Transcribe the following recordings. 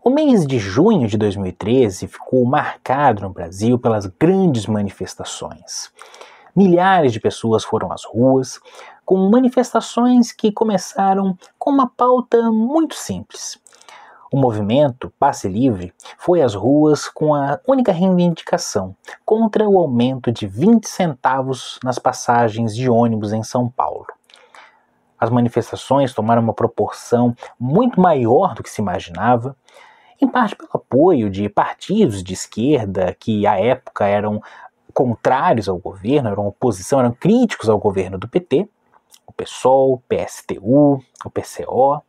O mês de junho de 2013 ficou marcado no Brasil pelas grandes manifestações. Milhares de pessoas foram às ruas, com manifestações que começaram com uma pauta muito simples. O movimento Passe Livre foi às ruas com a única reivindicação contra o aumento de 20 centavos nas passagens de ônibus em São Paulo. As manifestações tomaram uma proporção muito maior do que se imaginava, em parte pelo apoio de partidos de esquerda que à época eram contrários ao governo, eram oposição, eram críticos ao governo do PT, o PSOL, o PSTU, o PCO.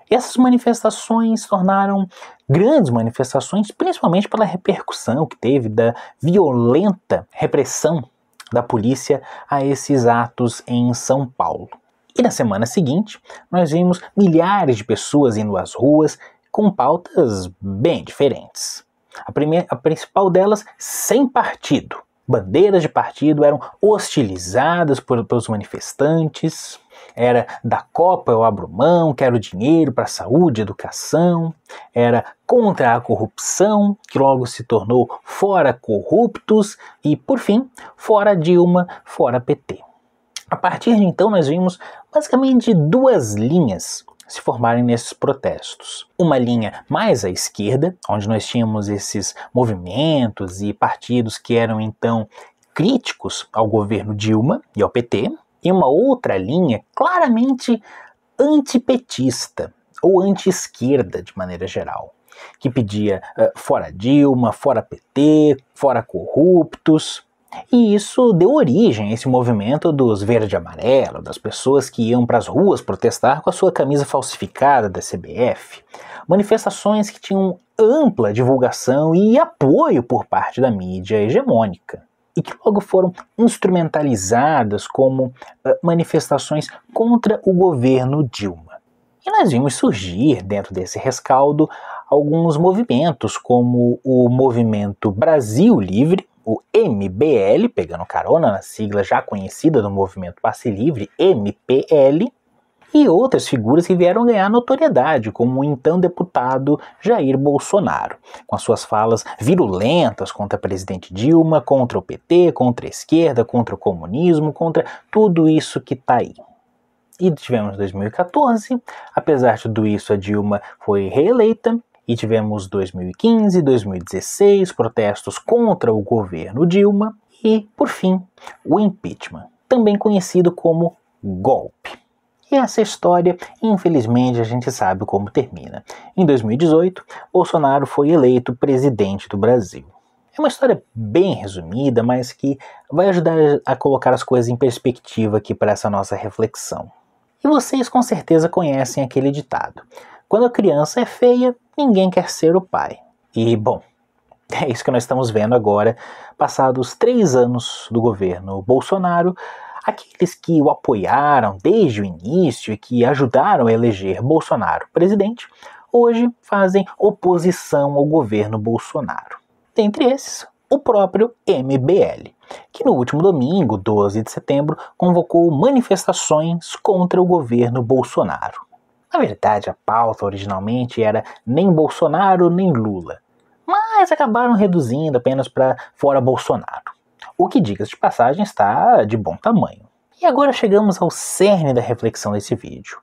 E essas manifestações tornaram grandes manifestações, principalmente pela repercussão que teve da violenta repressão da polícia a esses atos em São Paulo. E na semana seguinte, nós vimos milhares de pessoas indo às ruas com pautas bem diferentes. A principal delas, sem partido. Bandeiras de partido eram hostilizadas pelos manifestantes. Era da Copa eu abro mão, quero dinheiro para saúde e educação. Era contra a corrupção, que logo se tornou fora corruptos. E, por fim, fora Dilma, fora PT. A partir de então, nós vimos basicamente duas linhas se formarem nesses protestos. Uma linha mais à esquerda, onde nós tínhamos esses movimentos e partidos que eram então críticos ao governo Dilma e ao PT, e uma outra linha claramente antipetista ou anti-esquerda de maneira geral, que pedia fora Dilma, fora PT, fora corruptos. E isso deu origem a esse movimento dos verde e amarelo, das pessoas que iam para as ruas protestar com a sua camisa falsificada da CBF. Manifestações que tinham ampla divulgação e apoio por parte da mídia hegemônica. E que logo foram instrumentalizadas como manifestações contra o governo Dilma. E nós vimos surgir dentro desse rescaldo alguns movimentos, como o Movimento Brasil Livre, o MBL, pegando carona na sigla já conhecida do Movimento Passe Livre, MPL, e outras figuras que vieram ganhar notoriedade, como o então deputado Jair Bolsonaro, com as suas falas virulentas contra a presidente Dilma, contra o PT, contra a esquerda, contra o comunismo, contra tudo isso que está aí. E tivemos 2014, apesar de tudo isso, a Dilma foi reeleita, e tivemos 2015, 2016, protestos contra o governo Dilma e, por fim, o impeachment, também conhecido como golpe. E essa história, infelizmente, a gente sabe como termina. Em 2018, Bolsonaro foi eleito presidente do Brasil. É uma história bem resumida, mas que vai ajudar a colocar as coisas em perspectiva aqui para essa nossa reflexão. E vocês com certeza conhecem aquele ditado: quando a criança é feia, ninguém quer ser o pai. E, bom, é isso que nós estamos vendo agora, passados 3 anos do governo Bolsonaro. Aqueles que o apoiaram desde o início e que ajudaram a eleger Bolsonaro presidente, hoje fazem oposição ao governo Bolsonaro. Dentre esses, o próprio MBL, que no último domingo, 12 de setembro, convocou manifestações contra o governo Bolsonaro. Na verdade, a pauta originalmente era nem Bolsonaro nem Lula, mas acabaram reduzindo apenas para fora Bolsonaro. O que, diga-se de passagem, está de bom tamanho. E agora chegamos ao cerne da reflexão desse vídeo.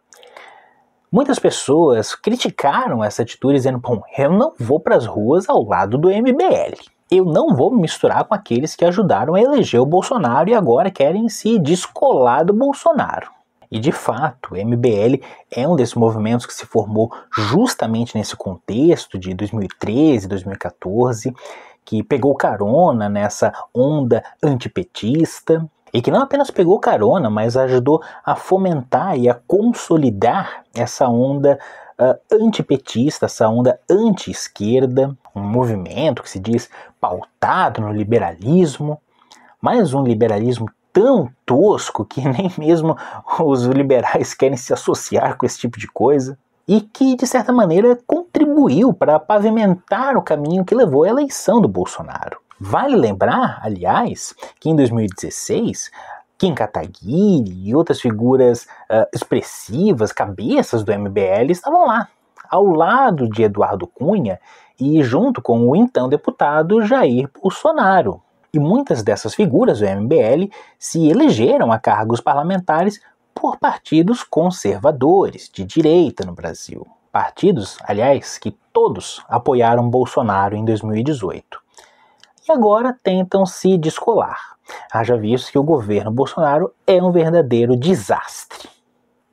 Muitas pessoas criticaram essa atitude dizendo: bom, eu não vou para as ruas ao lado do MBL. Eu não vou me misturar com aqueles que ajudaram a eleger o Bolsonaro e agora querem se descolar do Bolsonaro. E de fato, o MBL é um desses movimentos que se formou justamente nesse contexto de 2013, 2014, que pegou carona nessa onda antipetista e que não apenas pegou carona, mas ajudou a fomentar e a consolidar essa onda antipetista, essa onda anti-esquerda, um movimento que se diz pautado no liberalismo, mas um liberalismo tão tosco que nem mesmo os liberais querem se associar com esse tipo de coisa, e que, de certa maneira, contribuiu para pavimentar o caminho que levou à eleição do Bolsonaro. Vale lembrar, aliás, que em 2016, Kim Kataguiri e outras figuras expressivas, cabeças do MBL, estavam lá, ao lado de Eduardo Cunha e junto com o então deputado Jair Bolsonaro. E muitas dessas figuras do MBL se elegeram a cargos parlamentares por partidos conservadores, de direita no Brasil. Partidos, aliás, que todos apoiaram Bolsonaro em 2018. E agora tentam se descolar. Haja visto que o governo Bolsonaro é um verdadeiro desastre.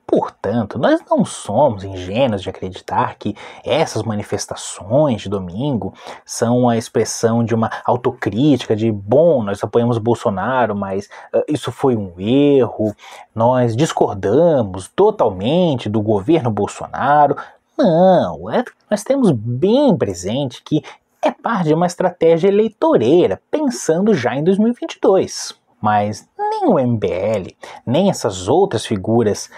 Portanto, nós não somos ingênuos de acreditar que essas manifestações de domingo são a expressão de uma autocrítica de, bom, nós apoiamos Bolsonaro, mas isso foi um erro, nós discordamos totalmente do governo Bolsonaro. Não, nós temos bem presente que é parte de uma estratégia eleitoreira, pensando já em 2022. Mas nem o MBL, nem essas outras figuras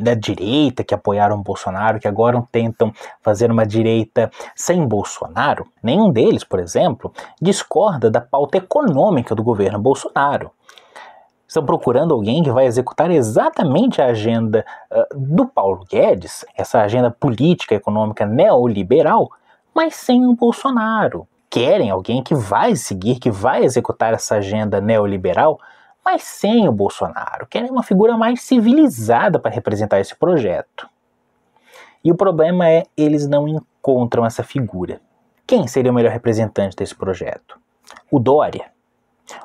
da direita que apoiaram Bolsonaro, que agora tentam fazer uma direita sem Bolsonaro, nenhum deles, por exemplo, discorda da pauta econômica do governo Bolsonaro. Estão procurando alguém que vai executar exatamente a agenda do Paulo Guedes, essa agenda política econômica neoliberal, mas sem o Bolsonaro. Querem alguém que vai seguir, que vai executar essa agenda neoliberal, mas sem o Bolsonaro. Querem uma figura mais civilizada para representar esse projeto. E o problema é, eles não encontram essa figura. Quem seria o melhor representante desse projeto? O Dória?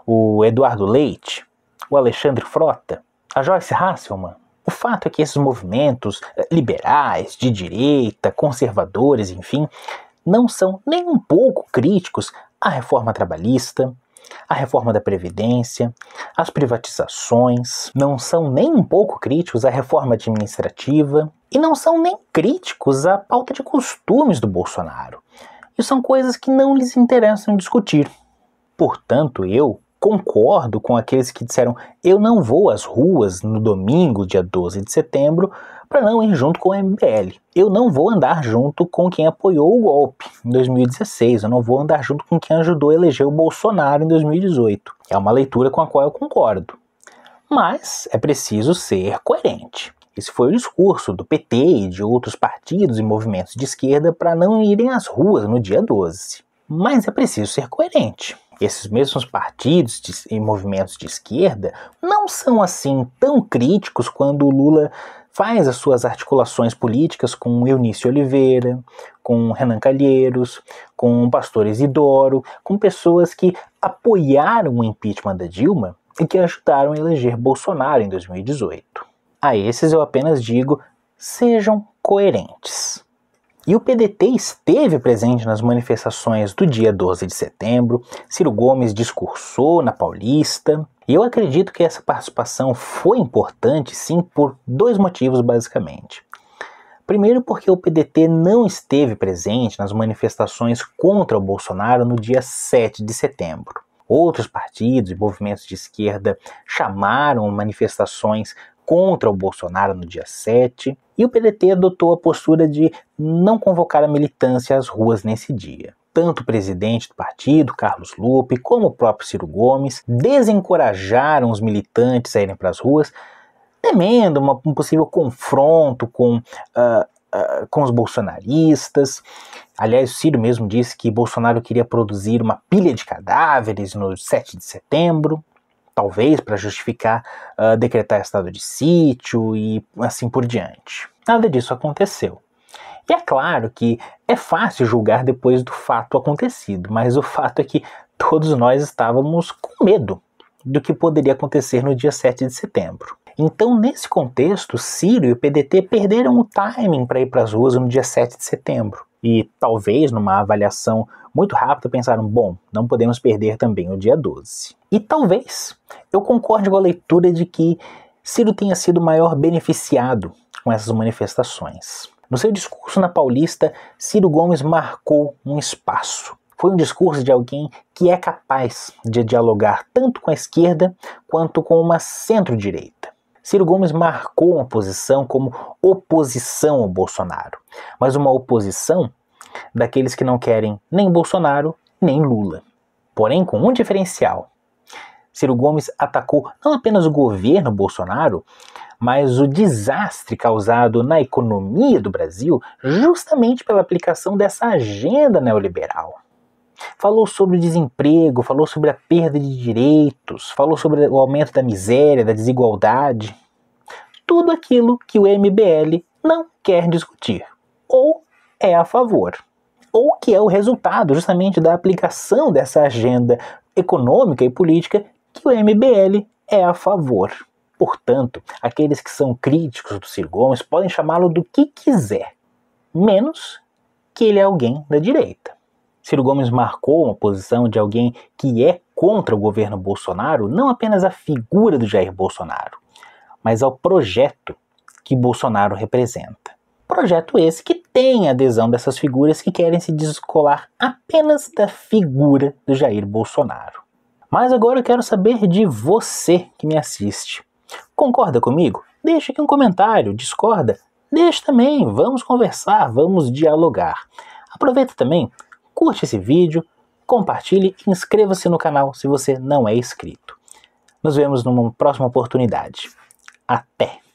O Eduardo Leite? O Alexandre Frota? A Joyce Hasselmann? O fato é que esses movimentos liberais, de direita, conservadores, enfim, não são nem um pouco críticos à reforma trabalhista, à reforma da Previdência, às privatizações, não são nem um pouco críticos à reforma administrativa e não são nem críticos à pauta de costumes do Bolsonaro. E são coisas que não lhes interessam discutir. Portanto, eu concordo com aqueles que disseram eu não vou às ruas no domingo, dia 12 de setembro, para não ir junto com o MBL. Eu não vou andar junto com quem apoiou o golpe em 2016. Eu não vou andar junto com quem ajudou a eleger o Bolsonaro em 2018. É uma leitura com a qual eu concordo. Mas é preciso ser coerente. Esse foi o discurso do PT e de outros partidos e movimentos de esquerda para não irem às ruas no dia 12. Mas é preciso ser coerente. Esses mesmos partidos e movimentos de esquerda não são assim tão críticos quando o Lula faz as suas articulações políticas com Eunício Oliveira, com Renan Calheiros, com o pastor Isidoro, com pessoas que apoiaram o impeachment da Dilma e que ajudaram a eleger Bolsonaro em 2018. A esses eu apenas digo, sejam coerentes. E o PDT esteve presente nas manifestações do dia 12 de setembro, Ciro Gomes discursou na Paulista, e eu acredito que essa participação foi importante, sim, por dois motivos, basicamente. Primeiro, porque o PDT não esteve presente nas manifestações contra o Bolsonaro no dia 7 de setembro. Outros partidos e movimentos de esquerda chamaram manifestações contra o Bolsonaro no dia 7, e o PDT adotou a postura de não convocar a militância às ruas nesse dia. Tanto o presidente do partido, Carlos Lupe, como o próprio Ciro Gomes desencorajaram os militantes a irem para as ruas, temendo um possível confronto com os bolsonaristas. Aliás, o Ciro mesmo disse que Bolsonaro queria produzir uma pilha de cadáveres no 7 de setembro, talvez para justificar decretar estado de sítio e assim por diante. Nada disso aconteceu. E é claro que é fácil julgar depois do fato acontecido, mas o fato é que todos nós estávamos com medo do que poderia acontecer no dia 7 de setembro. Então, nesse contexto, Ciro e o PDT perderam o timing para ir para as ruas no dia 7 de setembro. E talvez, numa avaliação muito rápida, pensaram, bom, não podemos perder também o dia 12. E talvez eu concorde com a leitura de que Ciro tenha sido o maior beneficiado com essas manifestações. No seu discurso na Paulista, Ciro Gomes marcou um espaço. Foi um discurso de alguém que é capaz de dialogar tanto com a esquerda quanto com uma centro-direita. Ciro Gomes marcou uma posição como oposição ao Bolsonaro, mas uma oposição daqueles que não querem nem Bolsonaro nem Lula. Porém, com um diferencial. Ciro Gomes atacou não apenas o governo Bolsonaro, mas o desastre causado na economia do Brasil justamente pela aplicação dessa agenda neoliberal. Falou sobre o desemprego, falou sobre a perda de direitos, falou sobre o aumento da miséria, da desigualdade. Tudo aquilo que o MBL não quer discutir, ou é a favor, ou que é o resultado justamente da aplicação dessa agenda econômica e política que o MBL é a favor. Portanto, aqueles que são críticos do Ciro Gomes podem chamá-lo do que quiser, menos que ele é alguém da direita. Ciro Gomes marcou uma posição de alguém que é contra o governo Bolsonaro, não apenas a figura do Jair Bolsonaro, mas ao projeto que Bolsonaro representa. Projeto esse que tem a adesão dessas figuras que querem se descolar apenas da figura do Jair Bolsonaro. Mas agora eu quero saber de você que me assiste. Concorda comigo? Deixa aqui um comentário. Discorda? Deixa também. Vamos conversar, vamos dialogar. Aproveita também, curte esse vídeo, compartilhe e inscreva-se no canal se você não é inscrito. Nos vemos numa próxima oportunidade. Até!